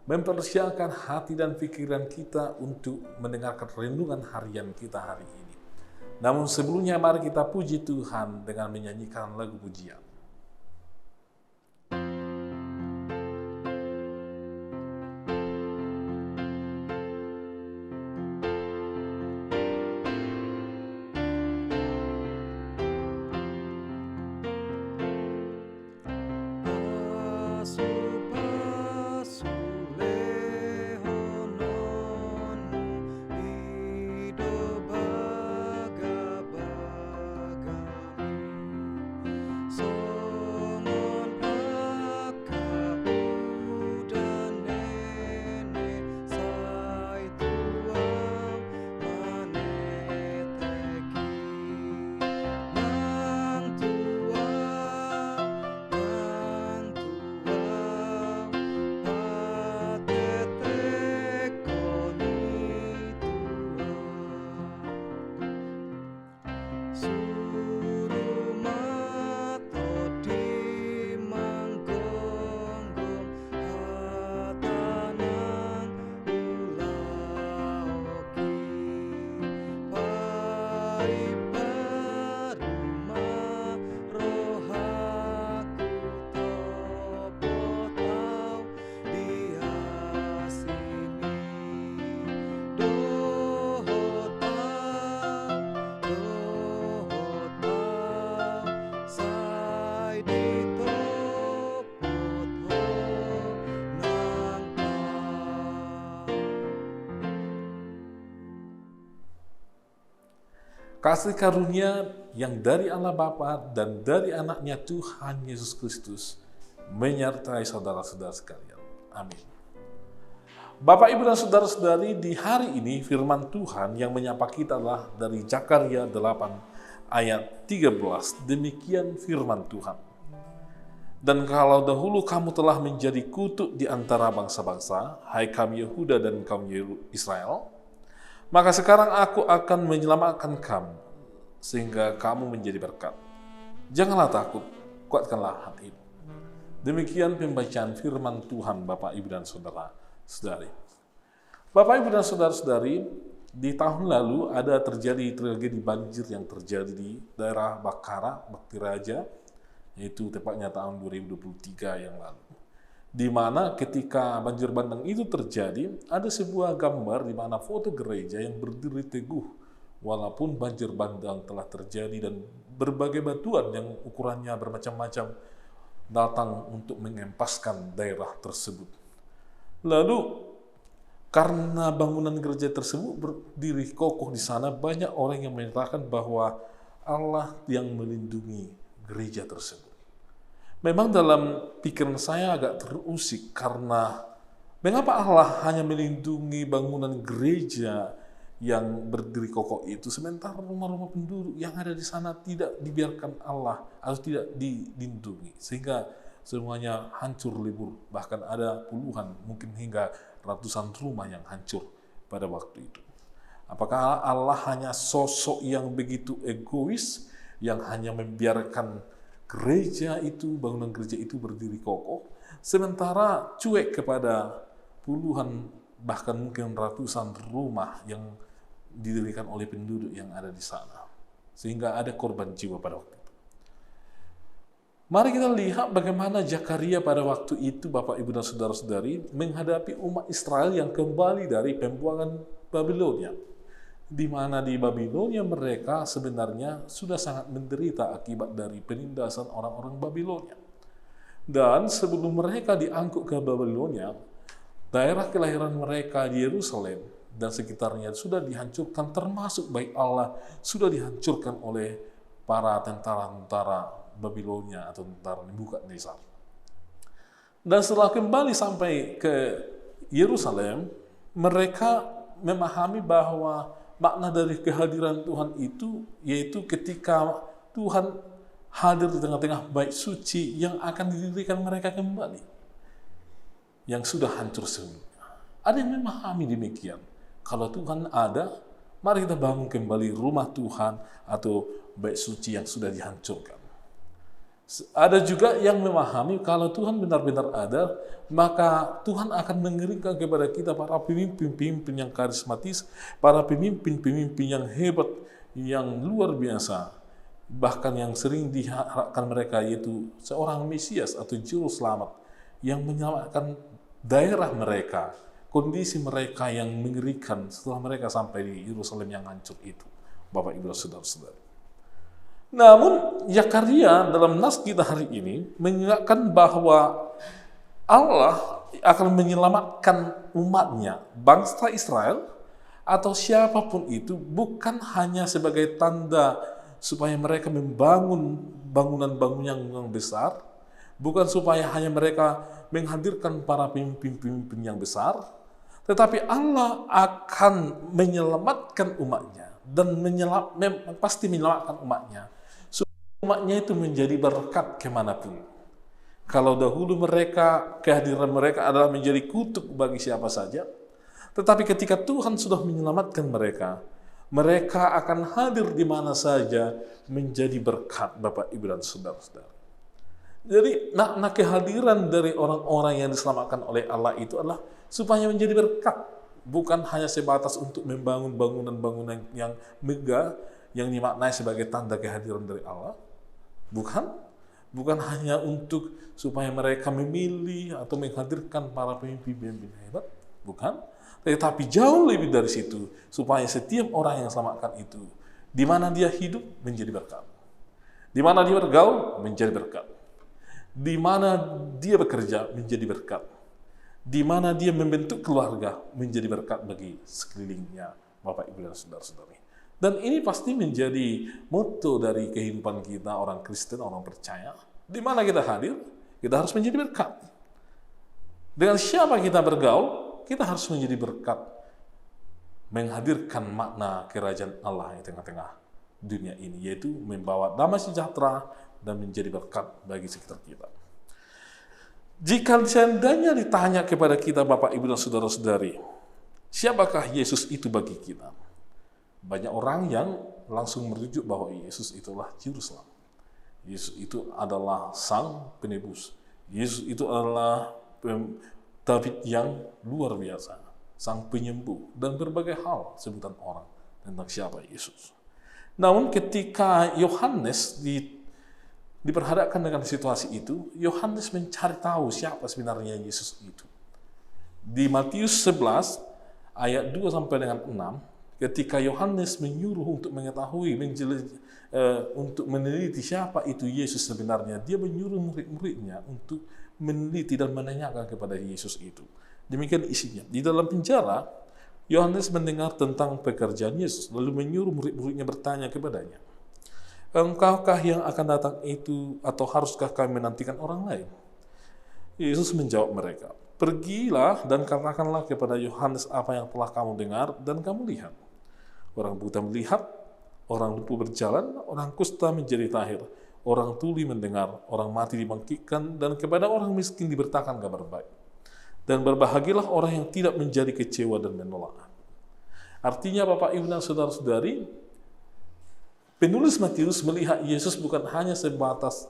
mempersiapkan hati dan pikiran kita untuk mendengarkan renungan harian kita hari ini. Namun sebelumnya mari kita puji Tuhan dengan menyanyikan lagu pujian. Kasih karunia yang dari Allah Bapa dan dari anaknya Tuhan Yesus Kristus menyertai saudara-saudara sekalian. Amin. Bapak, Ibu, dan saudara-saudari, di hari ini firman Tuhan yang menyapa kita adalah dari Zakaria 8 ayat 13. Demikian firman Tuhan. Dan kalau dahulu kamu telah menjadi kutuk di antara bangsa-bangsa, hai kaum Yehuda dan kaum Israel, maka sekarang aku akan menyelamatkan kamu, sehingga kamu menjadi berkat. Janganlah takut, kuatkanlah hatimu. Demikian pembacaan firman Tuhan, Bapak, Ibu, dan saudara-saudari. Bapak, Ibu, dan saudara-saudari, di tahun lalu ada terjadi tragedi banjir yang terjadi di daerah Bakara, Bakti Raja, yaitu tepatnya tahun 2023 yang lalu. Di mana ketika banjir bandang itu terjadi, ada sebuah gambar di mana foto gereja yang berdiri teguh walaupun banjir bandang telah terjadi dan berbagai batuan yang ukurannya bermacam-macam datang untuk mengempaskan daerah tersebut. Lalu karena bangunan gereja tersebut berdiri kokoh di sana, banyak orang yang menyatakan bahwa Allah yang melindungi gereja tersebut. Memang dalam pikiran saya agak terusik karena mengapa Allah hanya melindungi bangunan gereja yang berdiri kokoh itu, sementara rumah-rumah penduduk yang ada di sana tidak dibiarkan Allah atau tidak dilindungi, sehingga semuanya hancur lebur, bahkan ada puluhan, mungkin hingga ratusan rumah yang hancur pada waktu itu. Apakah Allah hanya sosok yang begitu egois, yang hanya membiarkan gereja itu, bangunan gereja itu berdiri kokoh, sementara cuek kepada puluhan, bahkan mungkin ratusan rumah yang didirikan oleh penduduk yang ada di sana, sehingga ada korban jiwa pada waktu itu. Mari kita lihat bagaimana Zakaria pada waktu itu, Bapak, Ibu, dan saudara-saudari, menghadapi umat Israel yang kembali dari pembuangan Babilonia, di mana di Babilonia mereka sebenarnya sudah sangat menderita akibat dari penindasan orang-orang Babilonia. Dan sebelum mereka diangkut ke Babilonia, daerah kelahiran mereka di Yerusalem dan sekitarnya sudah dihancurkan, termasuk Bait Allah sudah dihancurkan oleh para tentara-tentara Babilonia atau tentara Nebukadnezar. Dan setelah kembali sampai ke Yerusalem, mereka memahami bahwa makna dari kehadiran Tuhan itu yaitu ketika Tuhan hadir di tengah-tengah bait suci yang akan didirikan mereka kembali, yang sudah hancur sebelumnya. Ada yang memahami demikian. Kalau Tuhan ada, mari kita bangun kembali rumah Tuhan atau bait suci yang sudah dihancurkan. Ada juga yang memahami kalau Tuhan benar-benar ada, maka Tuhan akan mengirimkan kepada kita para pemimpin-pemimpin yang karismatis, para pemimpin-pemimpin yang hebat, yang luar biasa, bahkan yang sering diharapkan mereka, yaitu seorang Mesias atau Juru Selamat yang menyelamatkan daerah mereka, kondisi mereka yang mengerikan setelah mereka sampai di Yerusalem yang hancur itu, Bapak Ibu Saudara-saudari. Namun, Zakaria dalam nas kita hari ini mengingatkan bahwa Allah akan menyelamatkan umatnya, bangsa Israel, atau siapapun itu, bukan hanya sebagai tanda supaya mereka membangun bangunan-bangunan yang besar, bukan supaya hanya mereka menghadirkan para pemimpin-pemimpin yang besar, tetapi Allah akan menyelamatkan umatnya, dan pasti menyelamatkan umatnya. Umatnya itu menjadi berkat kemanapun. Kalau dahulu kehadiran mereka adalah menjadi kutuk bagi siapa saja, tetapi ketika Tuhan sudah menyelamatkan mereka, mereka akan hadir di mana saja menjadi berkat, Bapak, Ibu, dan Saudara-saudara. Jadi makna kehadiran dari orang-orang yang diselamatkan oleh Allah itu adalah supaya menjadi berkat, bukan hanya sebatas untuk membangun bangunan-bangunan yang megah, yang dimaknai sebagai tanda kehadiran dari Allah. Bukan hanya untuk supaya mereka memilih atau menghadirkan para pemimpin-pemimpin hebat, bukan. Tetapi jauh lebih dari situ, supaya setiap orang yang diselamatkan itu, di mana dia hidup menjadi berkat, di mana dia bergaul menjadi berkat, di mana dia bekerja menjadi berkat, di mana dia membentuk keluarga menjadi berkat bagi sekelilingnya, Bapak, Ibu, dan Saudara-saudari. Dan ini pasti menjadi motto dari kehidupan kita, orang Kristen, orang percaya. Di mana kita hadir, kita harus menjadi berkat. Dengan siapa kita bergaul, kita harus menjadi berkat. Menghadirkan makna kerajaan Allah di tengah-tengah dunia ini, yaitu membawa damai sejahtera dan menjadi berkat bagi sekitar kita. Jika seandainya ditanya kepada kita, Bapak, Ibu, dan Saudara-saudari, siapakah Yesus itu bagi kita? Banyak orang yang langsung merujuk bahwa Yesus itulah Juru Selamat. Yesus itu adalah Sang Penebus. Yesus itu adalah David yang luar biasa, Sang Penyembuh, dan berbagai hal sebutan orang tentang siapa Yesus. Namun ketika Yohanes diperhadapkan dengan situasi itu, Yohanes mencari tahu siapa sebenarnya Yesus itu. Di Matius 11 ayat 2 sampai dengan 6, ketika Yohanes menyuruh untuk mengetahui, untuk meneliti siapa itu Yesus sebenarnya, dia menyuruh murid-muridnya untuk meneliti dan menanyakan kepada Yesus itu. Demikian isinya. Di dalam penjara, Yohanes mendengar tentang pekerjaan Yesus, lalu menyuruh murid-muridnya bertanya kepadanya, "Engkaukah yang akan datang itu, atau haruskah kami menantikan orang lain?" Yesus menjawab mereka, "Pergilah dan katakanlah kepada Yohanes apa yang telah kamu dengar dan kamu lihat. Orang buta melihat, orang lumpuh berjalan, orang kusta menjadi tahir, orang tuli mendengar, orang mati dibangkitkan, dan kepada orang miskin diberitakan kabar baik. Dan berbahagialah orang yang tidak menjadi kecewa dan menolak." Artinya, Bapak, Ibu, dan Saudara-saudari, penulis Matius melihat Yesus bukan hanya sebatas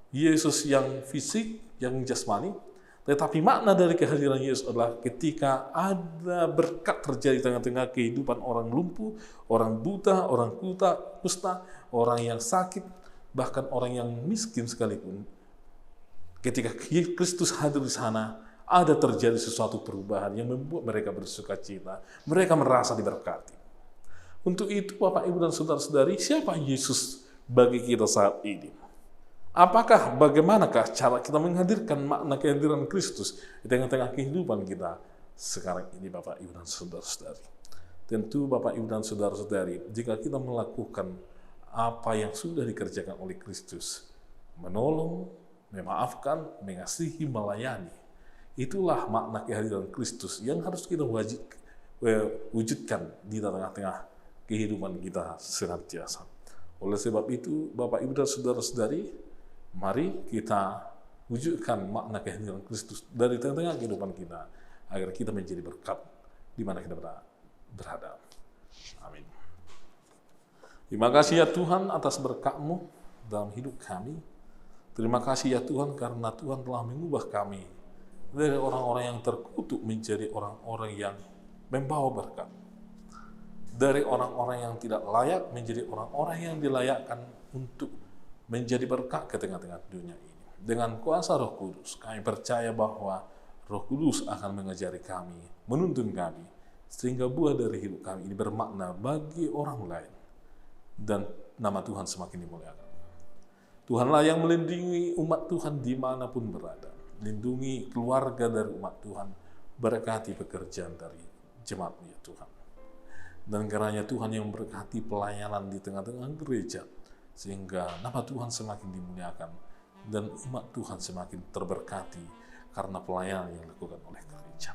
Yesus yang fisik, yang jasmani, tetapi makna dari kehadiran Yesus adalah ketika ada berkat terjadi di tengah-tengah kehidupan orang lumpuh, orang buta, orang kusta, orang yang sakit, bahkan orang yang miskin sekalipun. Ketika Kristus hadir di sana, ada terjadi sesuatu perubahan yang membuat mereka bersuka cita. Mereka merasa diberkati. Untuk itu, Bapak, Ibu, dan Saudara-saudari, siapa Yesus bagi kita saat ini? Bagaimanakah cara kita menghadirkan makna kehadiran Kristus di tengah-tengah kehidupan kita sekarang ini, Bapak, Ibu, dan Saudara-saudari? Tentu, Bapak, Ibu, dan Saudara-saudari, jika kita melakukan apa yang sudah dikerjakan oleh Kristus, menolong, memaafkan, mengasihi, melayani, itulah makna kehadiran Kristus yang harus kita wujudkan di tengah-tengah kehidupan kita senantiasa. Oleh sebab itu, Bapak, Ibu, dan Saudara-saudari, mari kita wujudkan makna kehadiran Kristus dari tengah-tengah kehidupan kita, agar kita menjadi berkat di mana kita berada. Amin. Terima kasih ya Tuhan atas berkat-Mu dalam hidup kami. Terima kasih ya Tuhan, karena Tuhan telah mengubah kami dari orang-orang yang terkutuk menjadi orang-orang yang membawa berkat. Dari orang-orang yang tidak layak menjadi orang-orang yang dilayakkan untuk menjadi berkat ke tengah-tengah dunia ini. Dengan kuasa Roh Kudus, kami percaya bahwa Roh Kudus akan mengajari kami, menuntun kami, sehingga buah dari hidup kami ini bermakna bagi orang lain. Dan nama Tuhan semakin dimuliakan. Tuhanlah yang melindungi umat Tuhan dimanapun berada. Lindungi keluarga dari umat Tuhan, berkati pekerjaan dari jemaat-Mu ya Tuhan. Dan karenanya Tuhan yang memberkati pelayanan di tengah-tengah gereja, sehingga nama Tuhan semakin dimuliakan dan umat Tuhan semakin terberkati karena pelayanan yang dilakukan oleh gereja.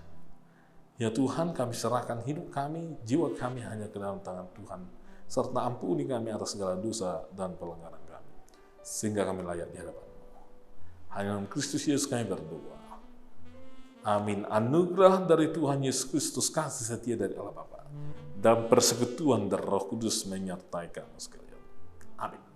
Ya Tuhan, kami serahkan hidup kami, jiwa kami hanya ke dalam tangan Tuhan, serta ampuni kami atas segala dosa dan pelanggaran kami, sehingga kami layak di hadapan-Mu. Hanya dalam Kristus Yesus kami berdoa. Amin. Anugerah dari Tuhan Yesus Kristus, kasih setia dari Allah Bapa, dan persekutuan dari Roh Kudus menyertai kamu sekalian. Amin.